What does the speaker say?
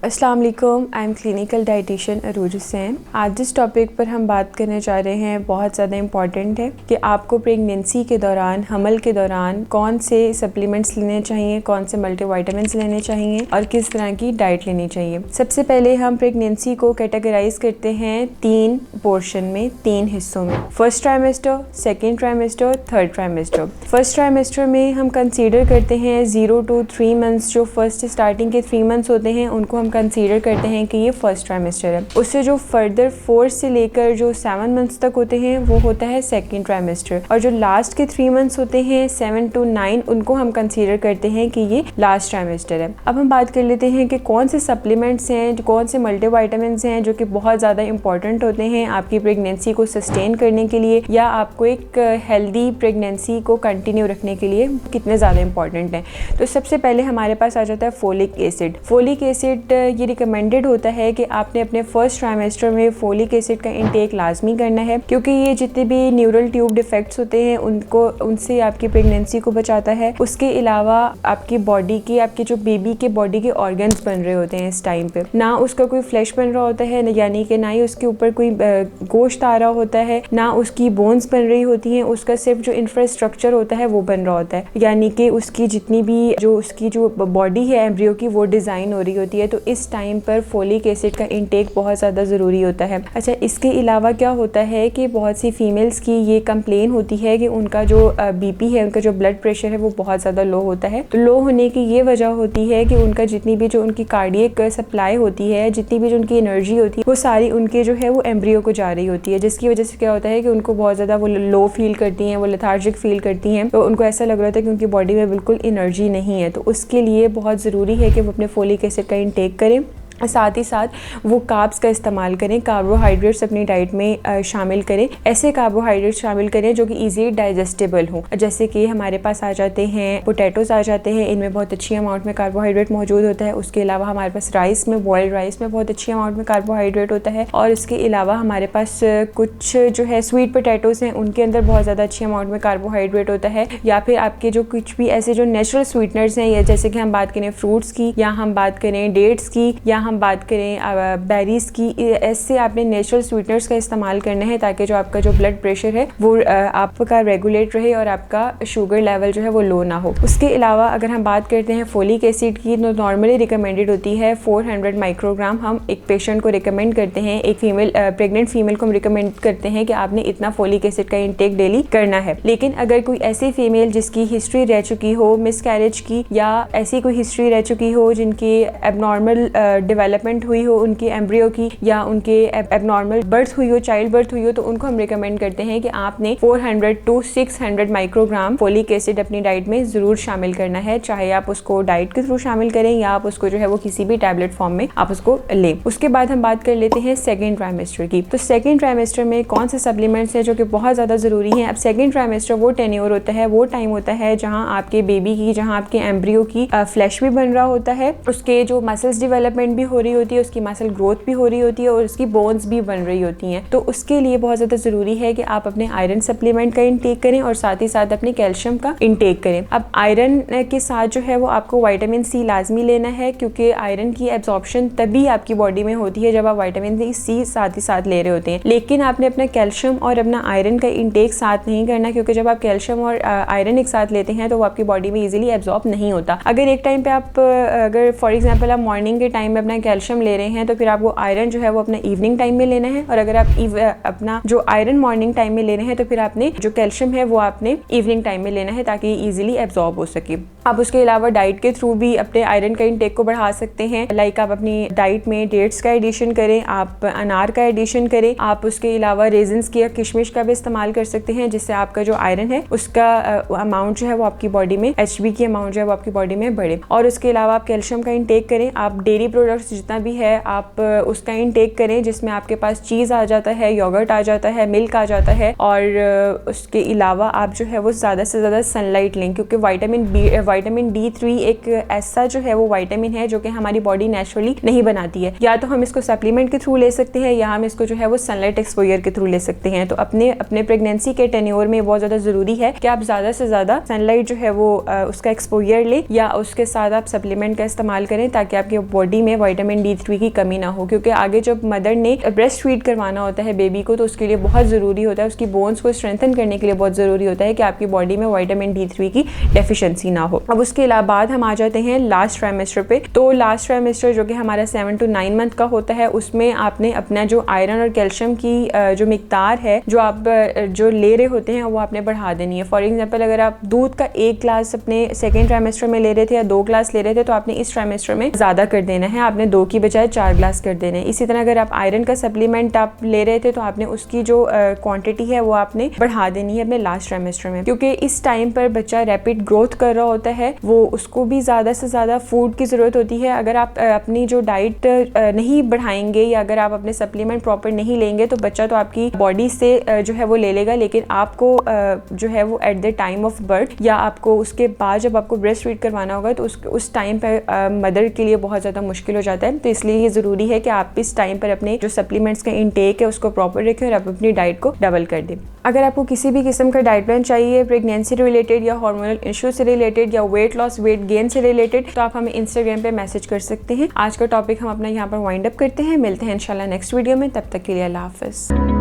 अस्सलाम वालेकुम, I am clinical dietitian अरूज हुसैन। आज जिस टॉपिक पर हम बात करने जा रहे हैं बहुत ज़्यादा इम्पॉर्टेंट है कि आपको प्रेगनेंसी के दौरान, हमल के दौरान कौन से सप्लीमेंट्स लेने चाहिए, कौन से मल्टीविटामिन्स लेने चाहिए और किस तरह की डाइट लेनी चाहिए। सबसे पहले हम प्रेगनेंसी को कैटेगराइज करते हैं 3 पोर्शन में, 3 हिस्सों में। First trimester, second trimester, third trimester. First trimester में हम कंसीडर करते हैं 0 to 3 मंथ्स, जो फर्स्ट स्टार्टिंग के 3 मंथ्स होते हैं उनको हम कंसीडर करते हैं कि ये फर्स्ट ट्राइमेस्टर है। उससे जो फर्दर 4 से लेकर जो 7 मंथ्स तक होते हैं वो होता है सेकेंड ट्राइमेस्टर, और जो लास्ट के 3 मंथ्स होते हैं 7 to 9 उनको हम कंसीडर करते हैं कि ये लास्ट ट्राइमेस्टर है। अब हम बात कर लेते हैं कि कौन से सप्लीमेंट्स हैं, कौन से मल्टीविटामिन्स हैं जो कि बहुत ज़्यादा इंपॉर्टेंट होते हैं आपकी प्रेगनेंसी को सस्टेन करने के लिए या आपको एक हेल्दी प्रेगनेंसी को कंटिन्यू रखने के लिए कितने ज़्यादा इंपॉर्टेंट हैं। तो सबसे पहले हमारे पास आ जाता है फोलिक एसिड। फोलिक एसिड ये रिकमेंडेड होता है कि आपने अपने फर्स्ट ट्राइमेस्टर में फोलिक एसिड का इंटेक लाजमी करना है, क्योंकि ये जितने भी न्यूरल ट्यूब डिफेक्ट्स होते हैं उनसे आपकी प्रेगनेंसी को बचाता है। उसके अलावा आपकी बॉडी की, आपके जो बेबी के बॉडी के ऑर्गन्स बन रहे होते हैं इस टाइम पे, ना उसका कोई फ्लैश बन रहा होता है, यानी कि ना ही उसके ऊपर कोई गोश्त आ रहा होता है, ना उसकी बोन्स बन रही होती हैं, उसका सिर्फ जो इंफ्रास्ट्रक्चर होता है वो बन रहा होता है, यानी कि उसकी जितनी भी उसकी जो बॉडी है एम्ब्रियो की वो डिज़ाइन हो रही होती है। तो इस टाइम पर फोलिक एसिड का इंटेक बहुत ज़्यादा ज़रूरी होता है। अच्छा, इसके अलावा क्या होता है कि बहुत सी फीमेल्स की ये कंप्लेन होती है कि उनका जो बीपी है, उनका जो ब्लड प्रेशर है वो बहुत ज़्यादा लो होता है। तो लो होने की ये वजह होती है कि उनका जितनी भी जो उनकी कार्डियक सप्लाई होती है, जितनी भी जो उनकी एनर्जी होती है वो सारी उनके जो है वो एम्ब्रियो को जा रही होती है, जिसकी वजह से क्या होता है कि उनको बहुत ज़्यादा वो लो फील करती हैं, वो लेथार्जिक फील करती हैं। तो उनको ऐसा लग रहा होता है कि उनकी बॉडी में बिल्कुल एनर्जी नहीं है। तो उसके लिए बहुत ज़रूरी है कि वो अपने फोलिक एसिड का इंटेक करें। साथ ही साथ वो कार्ब्स का इस्तेमाल करें, कार्बोहाइड्रेट्स अपनी डाइट में शामिल करें। ऐसे कार्बोहाइड्रेट्स शामिल करें जो कि इजीली डाइजेस्टेबल हों, जैसे कि हमारे पास आ जाते हैं पोटैटोस आ जाते हैं, इनमें बहुत अच्छी अमाउंट में कार्बोहाइड्रेट मौजूद होता है। उसके अलावा हमारे पास राइस में, बॉइल्ड राइस में बहुत अच्छी अमाउंट में कार्बोहाइड्रेट होता है। और इसके अलावा हमारे पास कुछ जो है स्वीट पोटैटोस हैं, उनके अंदर बहुत ज़्यादा अच्छी अमाउंट में कार्बोहाइड्रेट होता है। या फिर आपके जो कुछ भी ऐसे जो नेचुरल स्वीटनर्स हैं, या जैसे कि हम बात करें फ्रूट्स की, या हम बात करें डेट्स की, या हम बात करें बेरीज की, ऐसे आपने नेचुरल स्वीटनर्स का इस्तेमाल करना है ताकि जो आपका जो ब्लड प्रेशर है वो आपका रेगुलेट रहे और आपका शुगर लेवल जो है वो लो ना हो। उसके अलावा अगर हम बात करते हैं फोलिक एसिड की, तो नॉर्मली रिकमेंडेड होती है 400 माइक्रोग्राम। हम एक पेशेंट को रिकमेंड करते हैं, एक फीमेल प्रेग्नेंट फीमेल को हम रिकमेंड करते हैं कि आपने इतना फोलिक एसिड का इंटेक डेली करना है। लेकिन अगर कोई ऐसी फीमेल जिसकी हिस्ट्री रह चुकी हो मिसकैरेज की, या ऐसी कोई हिस्ट्री रह चुकी हो जिनकी एबनॉर्मल डेवलपमेंट हुई हो उनकी एम्ब्रियो की, या उनके एबनॉर्मल बर्थ हुई हो, चाइल्ड बर्थ हुई हो, तो उनको हम रिकमेंड करते हैं कि आपने 400 to 600 माइक्रोग्राम फोलिक एसिड अपनी डाइट में ज़रूर शामिल करना है। चाहे आप उसको डाइट के थ्रू शामिल करें या आप उसको जो है वो किसी भी टैबलेट फॉर्म में आप उसको लें। उसके बाद हम बात कर लेते हैं सेकेंड ट्राइमेस्टर की। तो सेकेंड ट्राइमेस्टर में कौन से सप्लीमेंट्स हैं जो कि बहुत ज़्यादा ज़रूरी हैं। अब सेकेंड ट्राइमेस्टर वो टेन्योर होता है, वो टाइम होता है जहाँ आपके बेबी की, जहाँ आपके एम्ब्रियो की फ्लैश भी बन रहा होता है, उसके जो मसल्स डेवलपमेंट भी हो रही होती है, उसकी मसल ग्रोथ भी हो रही होती है और उसकी बोन्स भी बन रही होती हैं। तो उसके लिए बहुत ज़्यादा ज़रूरी है कि आप अपने आयरन सप्लीमेंट का इंटेक करें और साथ ही साथ अपने कैल्शियम का इंटेक करें। अब आयरन के साथ जो है वो आपको विटामिन सी लाजमी लेना है, क्योंकि आयरन की एब्जॉर्प्शन तभी आपकी बॉडी में होती है जब आप विटामिन सी साथ ही साथ ले रहे होते हैं। लेकिन आपने अपना कैल्शियम और अपना आयरन का इंटेक साथ नहीं करना, क्योंकि जब आप कैल्शियम और आयरन एक साथ लेते हैं तो वो आपकी बॉडी में ईजिली एब्जॉर्ब नहीं होता। अगर एक टाइम पे आप अगर फॉर एग्जाम्पल आप मॉर्निंग के टाइम में अपना कैल्शियम ले रहे हैं तो फिर आपको आयरन जो है वो अपना इवनिंग टाइम में लेना है, और अगर आप अपना जो आयरन मॉर्निंग टाइम में ले रहे हैं तो फिर आपने जो कैल्शियम है वो आपने इवनिंग टाइम में लेना है ताकि इजीली एब्जॉर्ब हो सके। आप उसके अलावा डाइट के थ्रू भी अपने आयरन का इंटेक को बढ़ा सकते हैं। लाइक आप अपनी डाइट में डेट्स का एडिशन करें, आप अनार का एडिशन करें, आप उसके अलावा रेजिन्स की या किशमिश का भी इस्तेमाल कर सकते हैं, जिससे आपका जो आयरन है उसका अमाउंट जो है वो आपकी बॉडी में, HB की अमाउंट जो है वो आपकी बॉडी में बढ़े। और उसके अलावा आप कैल्शियम का इंटेक करें, आप डेयरी प्रोडक्ट्स जितना भी है आप उसका इंटेक करें, जिसमें आपके पास चीज़ आ जाता है, योगर्ट आ जाता है, मिल्क आ जाता है। और उसके अलावा आप जो है वो ज़्यादा से ज़्यादा सनलाइट लें, क्योंकि विटामिन D3 एक ऐसा जो है वो विटामिन है जो कि हमारी बॉडी नेचुरली नहीं बनाती है। या तो हम इसको सप्लीमेंट के थ्रू ले सकते हैं या हम इसको जो है वो सनलाइट एक्सपोजर के थ्रू ले सकते हैं। तो अपने प्रेगनेंसी के टेन्योर में बहुत ज़्यादा ज़रूरी है कि आप ज़्यादा से ज़्यादा सनलाइट जो है वो उसका एक्सपोजर ले, या उसके साथ आप सप्लीमेंट का इस्तेमाल करें ताकि आपकी बॉडी में विटामिन D3 की कमी ना हो, क्योंकि आगे जब मदर ने ब्रेस्ट फीड करवाना होता है बेबी को तो उसके लिए बहुत ज़रूरी होता है, उसकी बोन्स को स्ट्रेंथन करने के लिए बहुत ज़रूरी होता है कि आपकी बॉडी में विटामिन D3 की डेफिशिएंसी ना हो। अब उसके बाद हम आ जाते हैं लास्ट ट्राइमेस्टर पे। तो लास्ट ट्राइमेस्टर जो कि हमारा 7 to 9 मंथ का होता है, उसमें आपने अपना जो आयरन और कैल्शियम की जो मिकदार है जो आप जो ले रहे होते हैं वो आपने बढ़ा देनी है। फॉर एग्जांपल अगर आप दूध का 1 ग्लास अपने सेकेंड ट्राइमेस्टर में ले रहे थे या 2 ग्लास ले रहे थे तो आपने इस ट्राइमेस्टर में ज़्यादा कर देना है, आपने 2 की बजाय 4 ग्लास कर देना है। इसी तरह अगर आप आयरन का सप्लीमेंट आप ले रहे थे तो आपने उसकी जो क्वांटिटी है वो आपने बढ़ा देनी है अपने लास्ट ट्राइमेस्टर में, क्योंकि इस टाइम पर बच्चा रैपिड ग्रोथ कर रहा होता है, वो उसको भी ज़्यादा से ज़्यादा फूड की ज़रूरत होती है। अगर आप अपनी जो डाइट नहीं बढ़ाएंगे या अगर आप अपने सप्लीमेंट प्रॉपर नहीं लेंगे तो बच्चा तो आपकी बॉडी से जो है वो ले लेगा, लेकिन आपको जो है वो at the time of birth या आपको उसके बाद जब आपको ब्रेस्ट फीड करवाना होगा तो उस टाइम पर मदर के लिए बहुत ज़्यादा मुश्किल हो जाता है। तो इसलिए ये ज़रूरी है कि आप इस टाइम पर अपने जो सप्लीमेंट्स का इंटेक है उसको प्रॉपर रखें और आप अपनी डाइट को डबल कर दें। अगर आपको किसी भी किस्म का डाइट प्लान चाहिए प्रेगनेंसी रिलेटेड या हार्मोनल इशू से रिलेटेड या वेट लॉस वेट गेन से रिलेटेड तो आप हमें इंस्टाग्राम पे मैसेज कर सकते हैं। आज का टॉपिक हम अपना यहाँ पर वाइंड अप करते हैं, मिलते हैं इंशाल्लाह नेक्स्ट वीडियो में, तब तक के लिए अल्लाह हाफ़िज़।